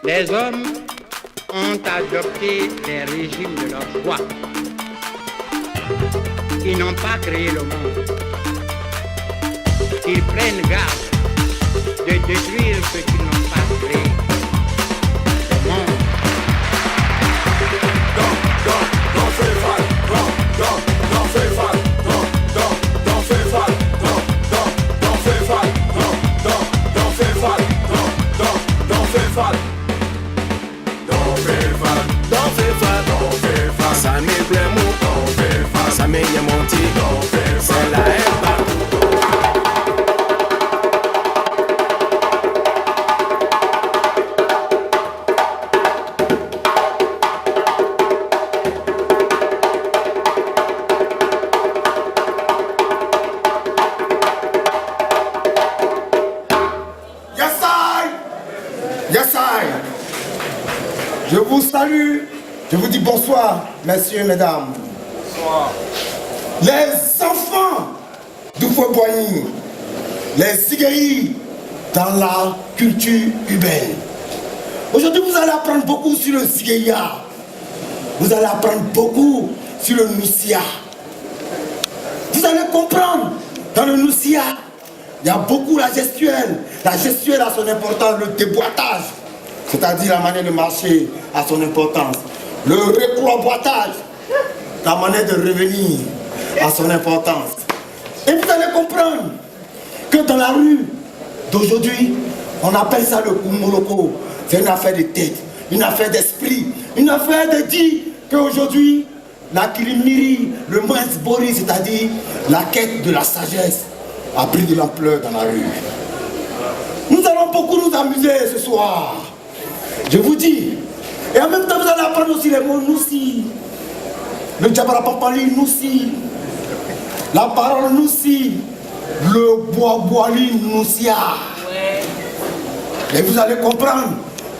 Les hommes ont adopté des régimes de leur choix. Ils n'ont pas créé le monde. Ils prennent garde de détruire ce qu'ils n'ont pas créé. Le monde. Ça m'est vraiment, ça m'est monté, c'est la haine partout. Je vous salue, je vous dis bonsoir, messieurs, mesdames. Bonsoir. Les enfants du Fouet-Boigny, les Zigueï dans la culture urbaine. Aujourd'hui, vous allez apprendre beaucoup sur le Zigueïa. Vous allez apprendre beaucoup sur le Noussia. Vous allez comprendre, dans le Noussia, il y a beaucoup la gestuelle. La gestuelle a son importance, le déboîtage. C'est-à-dire la manière de marcher a son importance. Le recloisboitage, la manière de revenir a son importance. Et vous allez comprendre que dans la rue d'aujourd'hui, on appelle ça le Kumoloko. C'est une affaire de tête, une affaire d'esprit, une affaire de dire qu'aujourd'hui, la Kilimiri, le moins Boris, c'est-à-dire la quête de la sagesse, a pris de l'ampleur dans la rue. Nous allons beaucoup nous amuser ce soir. Je vous dis, et en même temps vous allez apprendre aussi les mots Noussi, le Djabarapapali Noussi, la parole Noussi, le bois-boili Noussia. Et vous allez comprendre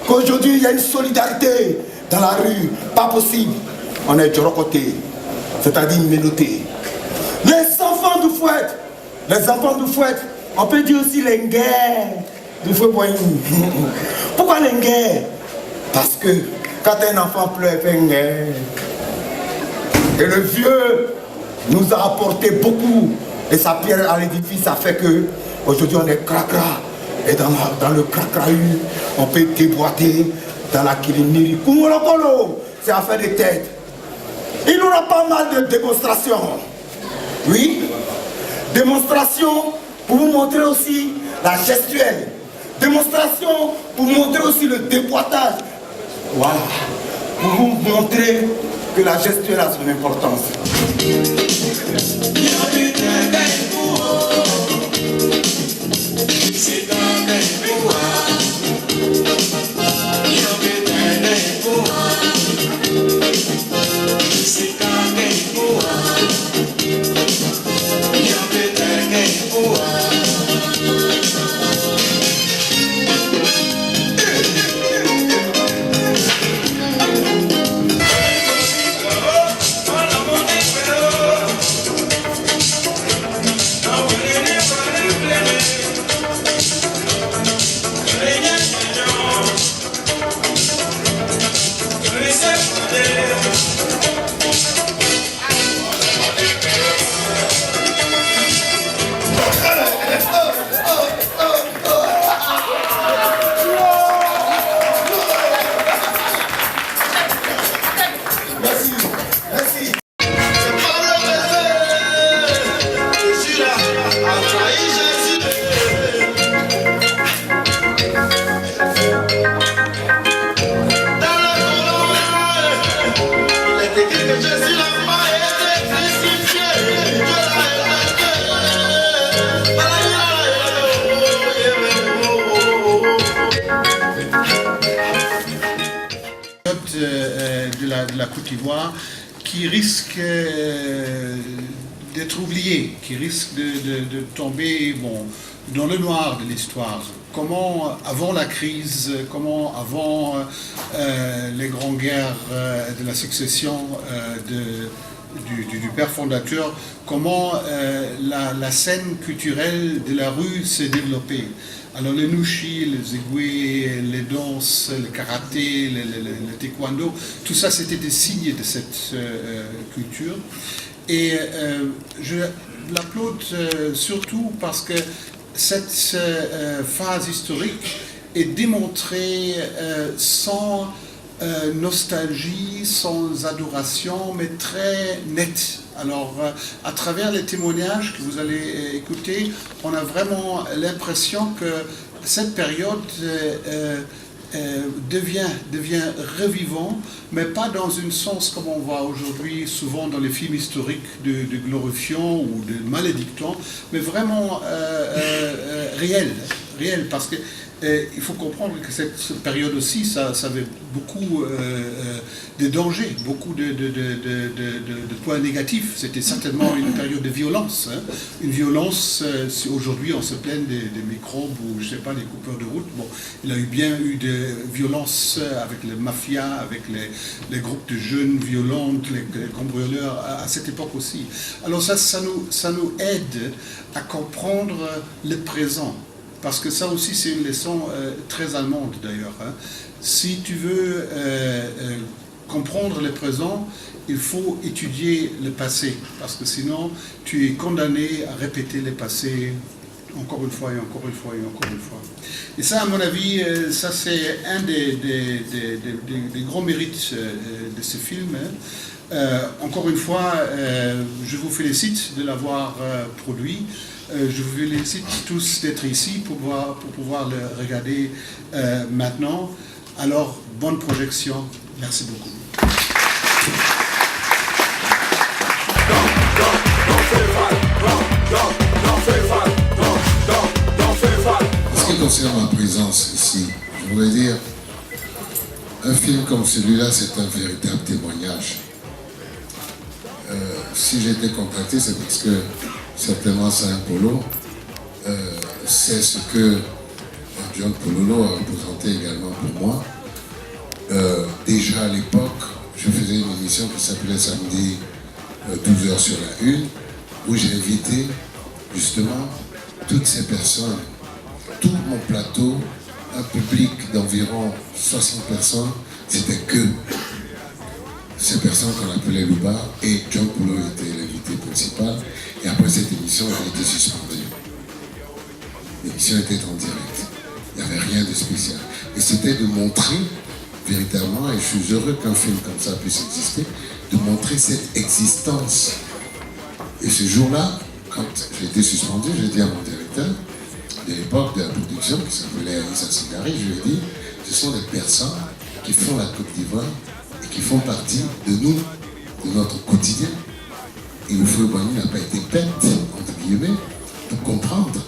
qu'aujourd'hui il y a une solidarité dans la rue, pas possible. On est Djorokoté, c'est-à-dire menotté. Les enfants du fouet, on peut dire aussi les guerres du Fouet-Boigny. Pourquoi les guerres? Parce que quand un enfant pleure, il fait une guerre. Et le vieux nous a apporté beaucoup. Et sa pierre à l'édifice, ça fait que aujourd'hui on est cracra. Et dans le cracrahu, on peut déboîter dans la Kilimiri. Kumolokolo, c'est affaire de tête. Il y aura pas mal de démonstrations. Oui, démonstration pour vous montrer aussi la gestuelle. Démonstration pour montrer aussi le déboîtage. Voilà, pour vous montrer que la gestuelle a son importance. De la Côte d'Ivoire qui risque d'être oublié, qui risque de tomber dans le noir de l'histoire. Comment, avant la crise, comment, avant les grandes guerres de la succession du père fondateur, comment la scène culturelle de la rue s'est développée. Alors les nushi, les égoués, les danses, le karaté, le taekwondo, tout ça c'était des signes de cette culture. Et je l'applaudis surtout parce que cette phase historique est démontrée sans nostalgie, sans adoration, mais très nette. Alors, à travers les témoignages que vous allez écouter, on a vraiment l'impression que cette période devient revivant, mais pas dans un sens comme on voit aujourd'hui souvent dans les films historiques de glorifiant ou de malédictant, mais vraiment réel, parce que il faut comprendre que cette période aussi, ça avait beaucoup de dangers, beaucoup de points négatifs. C'était certainement une période de violence. Hein. Une violence, si aujourd'hui on se plaint des microbes ou je sais pas, des coupeurs de route. Bon, il a bien eu de violences avec les mafias, avec les groupes de jeunes violents, les cambrioleurs à cette époque aussi. Alors ça nous aide à comprendre le présent. Parce que ça aussi, c'est une leçon très allemande d'ailleurs. Hein. Si tu veux comprendre le présent, il faut étudier le passé. Parce que sinon, tu es condamné à répéter le passé encore une fois et encore une fois et encore une fois. Et ça, à mon avis, ça c'est un des grands mérites de ce film. Hein. Encore une fois, je vous félicite de l'avoir produit. Je vous félicite tous d'être ici pour pouvoir le regarder maintenant. Alors, bonne projection. Merci beaucoup. En ce qui concerne ma présence ici, je voudrais dire, un film comme celui-là, c'est un véritable témoignage. Si j'ai été contacté, c'est parce que certainement Saint Polo, c'est ce que John Pololo a représenté également pour moi. Déjà à l'époque, je faisais une émission qui s'appelait Samedi 12h sur la Une, où j'ai invité justement toutes ces personnes, tout mon plateau, un public d'environ 60 personnes, c'était que ces personnes qu'on appelait Luba, et John Polo était l'invité principal. Et après cette émission, elle a été suspendue. L'émission était en direct. Il n'y avait rien de spécial. Et c'était de montrer véritablement, et je suis heureux qu'un film comme ça puisse exister, de montrer cette existence. Et ce jour-là, quand j'ai été suspendu, j'ai dit à mon directeur de l'époque de la production, qui s'appelait Issa Sigari, je lui ai dit, ce sont des personnes qui font la Côte d'Ivoire et qui font partie de nous, de notre quotidien. Et le feu Boigny n'a pas été bête, entre guillemets, pour comprendre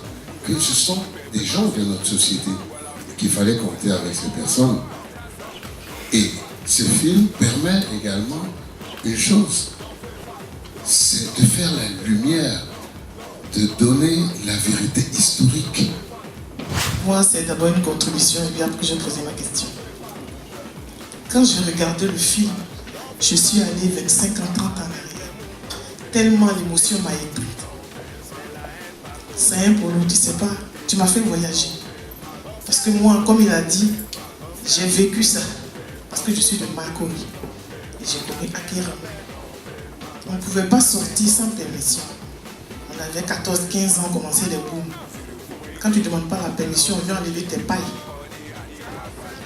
que ce sont des gens de notre société et qu'il fallait compter avec ces personnes. Et ce film permet également une chose, c'est de faire la lumière, de donner la vérité historique. Moi, c'est d'abord une contribution et puis après je vais poser ma question. Quand je regardais le film, je suis allée avec 50 ans en arrière. Tellement l'émotion m'a éteinte. C'est un Polo, tu sais pas, tu m'as fait voyager. Parce que moi, comme il a dit, j'ai vécu ça. Parce que je suis de Makoni. Et j'ai connu Akira. On ne pouvait pas sortir sans permission. On avait 14-15 ans, on commençait les booms. Quand tu ne demandes pas la permission, on vient enlever tes pailles.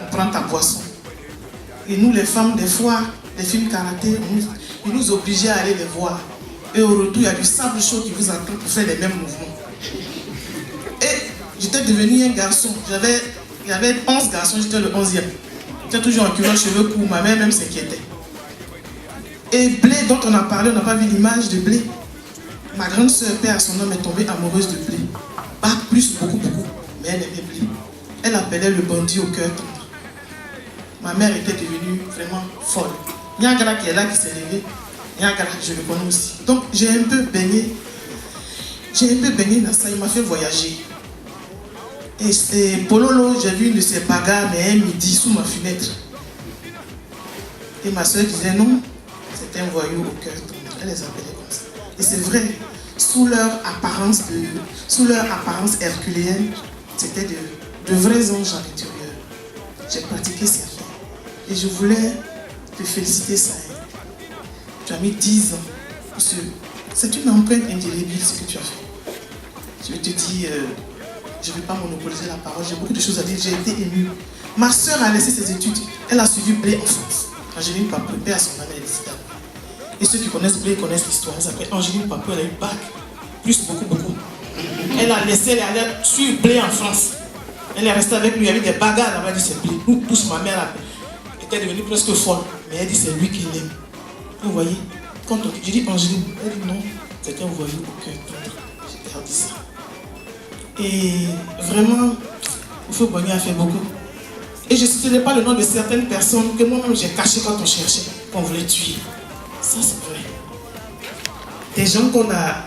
On prend ta boisson. Et nous, les femmes, des fois, les films karaté, ils nous obligeaient à aller les voir. Et au retour, il y a du sable chaud qui vous attend pour faire les mêmes mouvements. Et j'étais devenu un garçon. Il y avait 11 garçons, j'étais le 11e. J'étais toujours en culotte, cheveux courts, ma mère même s'inquiétait. Et Blé, dont on a parlé, on n'a pas vu l'image de Blé. Ma grande soeur, père, son homme est tombée amoureuse de Blé. Pas plus, beaucoup, mais elle aimait Blé. Elle appelait le bandit au cœur tendre. Ma mère était devenue vraiment folle. Il y a un gars qui est là, qui s'est levé. Il y a un gars que je le connais aussi. Donc j'ai un peu baigné dans ça, il m'a fait voyager. Et c'est Pololo, j'ai vu une de ses bagarres, mais un midi sous ma fenêtre. Et ma soeur disait non, c'était un voyou au cœur tendre. elle les appelait comme ça. Et c'est vrai, sous leur apparence herculéenne, c'était de vrais anges à l'intérieur. J'ai pratiqué certains. Et je voulais te féliciter, Saïd. Tu as mis 10 ans. C'est une empreinte indélébile ce que tu as fait. Je te dis, je ne vais pas monopoliser la parole, j'ai beaucoup de choses à dire, j'ai été émue. Ma soeur a laissé ses études, elle a suivi Blé en France. Angéline Papou, paix à son âme, elle est décédée. Et ceux qui connaissent Blé connaissent l'histoire. Elle s'appelle Angéline Papou, elle a eu bac, plus beaucoup. Elle a laissé, elle allait suivre Blé en France. Elle est restée avec lui, il y avait des bagarres là-bas, elle dit c'est Blé. Nous tous, ma mère était devenue presque folle, mais elle dit c'est lui qui l'aime. Vous voyez, quand je dis Angéline, elle dit non, c'est qu'un voyou au cœur tendre. J'ai perdu ça. Et vraiment, Oufo Boigny a fait beaucoup. Et je ne citerai pas le nom de certaines personnes que moi-même j'ai cachées quand on cherchait, qu'on voulait tuer. Ça, c'est vrai. Des gens qu'on a...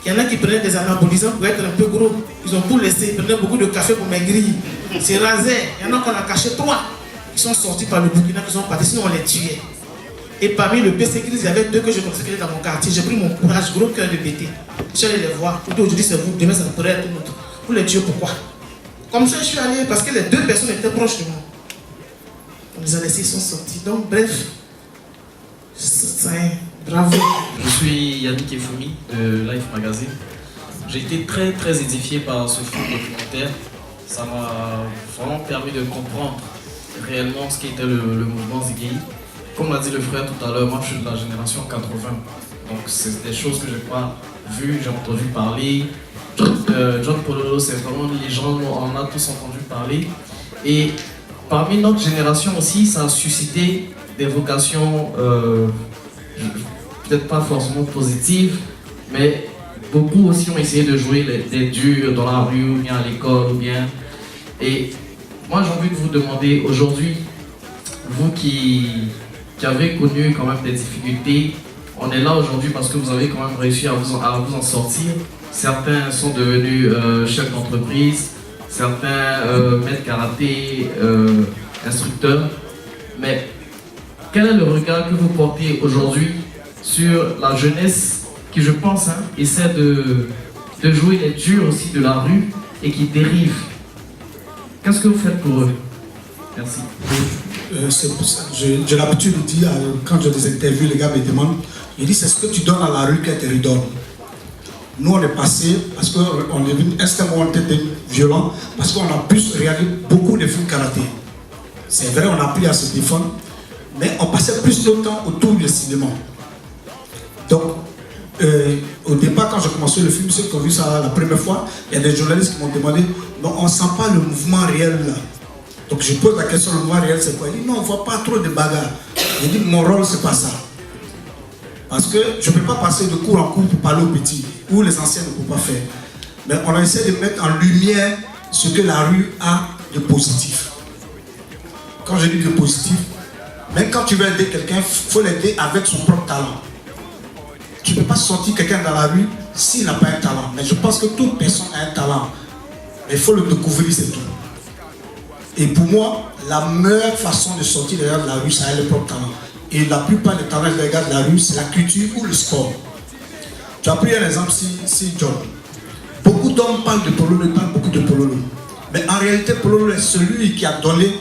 Il y en a qui prenaient des anabolisants pour être un peu gros. Ils ont tout laissé, ils prenaient beaucoup de café pour maigrir. C'est rasé. Il y en a qu'on a caché 3. Ils sont sortis par le Burkina, qui sont partis, sinon on les tuait. Et parmi le PC, il y avait 2 que je connaissais qui étaient dans mon quartier. J'ai pris mon courage, gros cœur de bêté. Je suis allé les voir. Aujourd'hui, c'est vous. Demain, ça pourrait être tout autre. Pour les tuer, pourquoi? Comme ça, je suis allé parce que les 2 personnes étaient proches de moi. On les a laissés, ils sont sortis. Donc, bref, bravo. Je suis Yannick Effoumi de Life Magazine. J'ai été très édifié par ce film documentaire. Ça m'a vraiment permis de comprendre réellement ce qu'était le mouvement Zigei. Comme l'a dit le frère tout à l'heure, moi je suis de la génération 80. Donc c'est des choses que je n'ai pas vues, j'ai entendu parler. John Pololo, c'est vraiment une légende, on en a tous entendu parler. Et parmi notre génération aussi, ça a suscité des vocations peut-être pas forcément positives, mais beaucoup aussi ont essayé de jouer des durs dans la rue, ou bien à l'école, ou bien... Et moi j'ai envie de vous demander aujourd'hui, vous qui avez connu quand même des difficultés, on est là aujourd'hui parce que vous avez quand même réussi à vous en sortir. Certains sont devenus chefs d'entreprise, certains maîtres karaté, instructeurs. Mais quel est le regard que vous portez aujourd'hui sur la jeunesse qui, je pense, essaie de jouer les durs aussi de la rue et qui dérive? Qu'est-ce que vous faites pour eux? Merci. C'est pour ça. J'ai l'habitude de dire, quand j'ai des interviews, les gars me demandent, je dis c'est ce que tu donnes à la rue qu'elle te redonne. Nous on est passé, parce qu'on est venu extrêmement violent, parce qu'on a pu regarder beaucoup de films karaté. C'est vrai, on a appris à se défendre, mais on passait plus de temps autour du cinéma. Donc, au départ, quand j'ai commencé le film, ceux qui ont vu ça la première fois, il y a des journalistes qui m'ont demandé, non, on ne sent pas le mouvement réel là. Donc je pose la question, le mouvement réel c'est quoi? Il dit non, on ne voit pas trop de bagarres. Il dit mon rôle c'est pas ça. Parce que je ne peux pas passer de cours en cours pour parler aux petits, ou les anciens ne peuvent pas faire. Mais on a essayé de mettre en lumière ce que la rue a de positif. Quand je dis de positif, même quand tu veux aider quelqu'un, il faut l'aider avec son propre talent. Tu ne peux pas sortir quelqu'un dans la rue s'il n'a pas un talent. Mais je pense que toute personne a un talent. Mais il faut le découvrir, c'est tout. Et pour moi, la meilleure façon de sortir les gars de la rue, c'est le propre talent. Et la plupart des talents des gars de la rue, c'est la culture ou le sport. Tu as pris un exemple, si John. Beaucoup d'hommes parlent de Pololo, ils parlent beaucoup de Pololo. Mais en réalité, Pololo est celui qui a donné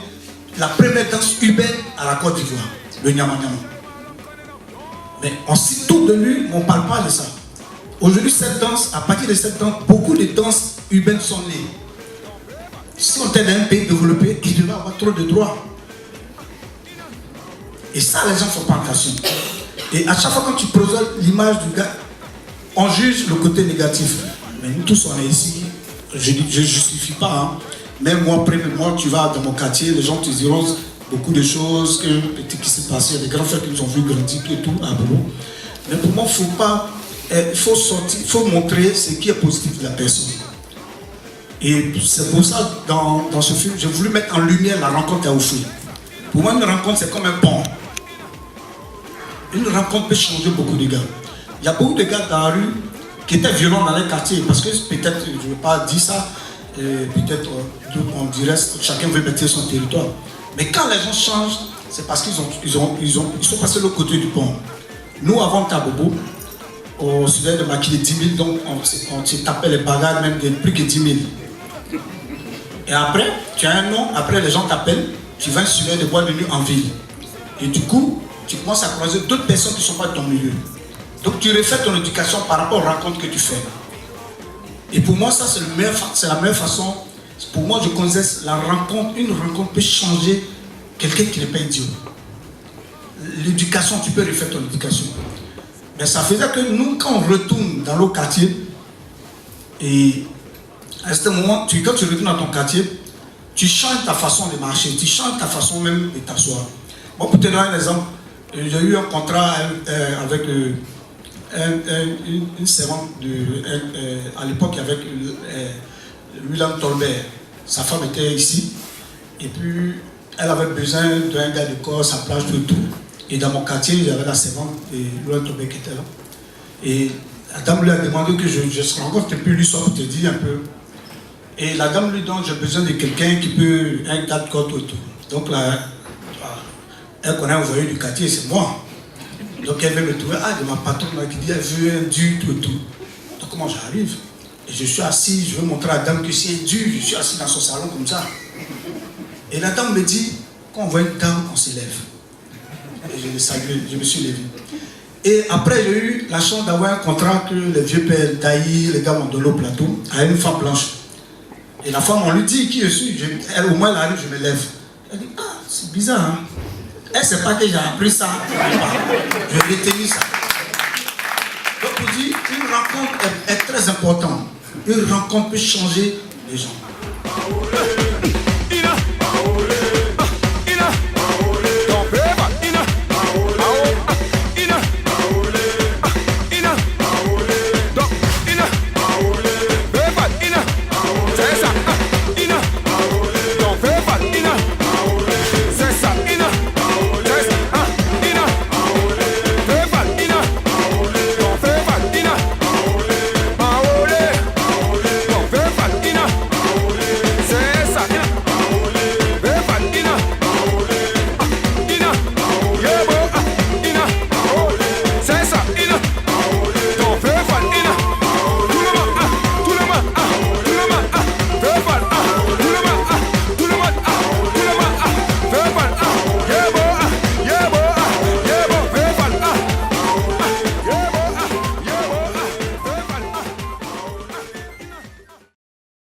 la première danse urbaine à la Côte d'Ivoire, le Nyama Nyama. Mais on cite tout de lui, mais on ne parle pas de ça. Aujourd'hui, cette danse, à partir de cette danse, beaucoup de danses urbaines sont nées. Si on était dans un pays développé, il devait avoir trop de droits. Et ça, les gens ne font pas attention. Et à chaque fois quand tu présentes l'image du gars, on juge le côté négatif. Mais nous tous, on est ici. Je ne justifie pas. Hein. Même moi, moi, tu vas dans mon quartier, les gens te diront beaucoup de choses qui s'est passé. Il y a des grands frères qui nous ont vu grandir et tout à Boulot. Mais pour moi, il faut sortir, il faut montrer ce qui est positif de la personne. Et c'est pour ça, dans ce film, j'ai voulu mettre en lumière la rencontre à Oufé. Pour moi, une rencontre, c'est comme un pont. Une rencontre peut changer beaucoup de gars. Il y a beaucoup de gars dans la rue qui étaient violents dans les quartiers, parce que peut-être, je ne veux pas dire ça, peut-être on dirait chacun veut mettre son territoire. Mais quand les gens changent, c'est parce qu'ils sont passés de l'autre côté du pont. Nous, avant Tabobo, on se faisait de maquiller 10 000, donc on se tapait les bagarres même de plus que 10 000. Et après, tu as un nom, après les gens t'appellent, tu vas sur de boîte de nuit en ville. Et du coup, tu commences à croiser d'autres personnes qui ne sont pas de ton milieu. Donc tu refais ton éducation par rapport aux rencontres que tu fais. Et pour moi, ça c'est la meilleure façon. Pour moi, je connais la rencontre. Une rencontre peut changer quelqu'un qui n'est pas idiot. L'éducation, tu peux refaire ton éducation. Mais ça faisait que nous, quand on retourne dans nos quartiers, et à ce moment, quand tu retournes dans ton quartier, tu changes ta façon de marcher, tu changes ta façon même de t'asseoir. Bon, pour te donner un exemple, j'ai eu un contrat avec une servante à l'époque avec William Tolbert. Sa femme était ici, et puis elle avait besoin d'un gars de corps, sa plage, tout. Et dans mon quartier, j'avais la servante et William Tolbert qui était là. Et la dame lui a demandé que je se rencontre un peu lui soit pour te dire un peu. Et la dame lui dit j'ai besoin de quelqu'un qui peut, un gars de corps, tout. Donc là, elle connaît un voyou du quartier, c'est moi. Donc elle veut me trouver, de ma patronne qui dit elle veut un dur, tout. Donc comment j'arrive? Et je suis assis, je veux montrer à la dame que c'est dur, je suis assis dans son salon comme ça. Et la dame me dit, quand on voit une dame, on se lève. Et je me suis levé. Et après, j'ai eu la chance d'avoir un contrat que les vieux pères d'Aïe, les gars m'ont donné au plateau, à une femme blanche. Et la femme, on lui dit qui je suis. Elle, au moins, elle arrive, je me lève. Elle dit, c'est bizarre, hein. Elle ne sait pas que j'ai appris ça. Je vais retenir ça. Donc, on dit, une rencontre est très importante. Une rencontre peut changer les gens.